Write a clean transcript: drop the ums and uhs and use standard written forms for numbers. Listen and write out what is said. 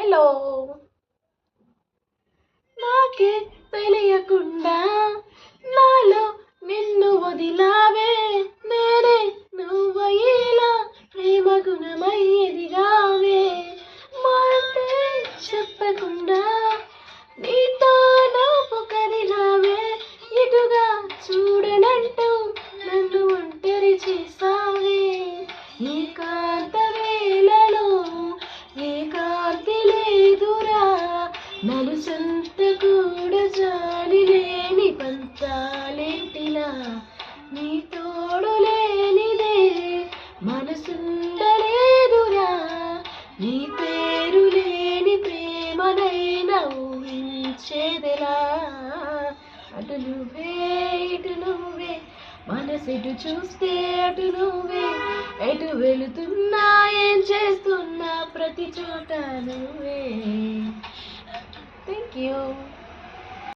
Hello నాకే తెలియకుండా నాలో నిన్ను వదిలావే నేనే నువ్వయ్యేలా ప్రేమ గుణమై ఎదిగావే మాటే చెప్పకుండా నీతో నువ్వు కదిలావే ఇటుగా చూడనంటూ నన్ను ఒంటరి చేసావే ఏకాంత వేళలో ఏకాంతి లేదురా నలుసంత కూడా జాలి లేని పంతాలేంటిలా నీ తోడు లేనిదే మనసుండలేదురా నీ పేరు లేని ప్రేమనైనా ఊహించేదెలా అటు నువ్వే ఇటు నువ్వే మనసెటు చూస్తే అటు నువ్వే ఎటు వెళుతున్నా ఏం చేస్తున్నా ప్రతి చోట నువ్వే. Thank you.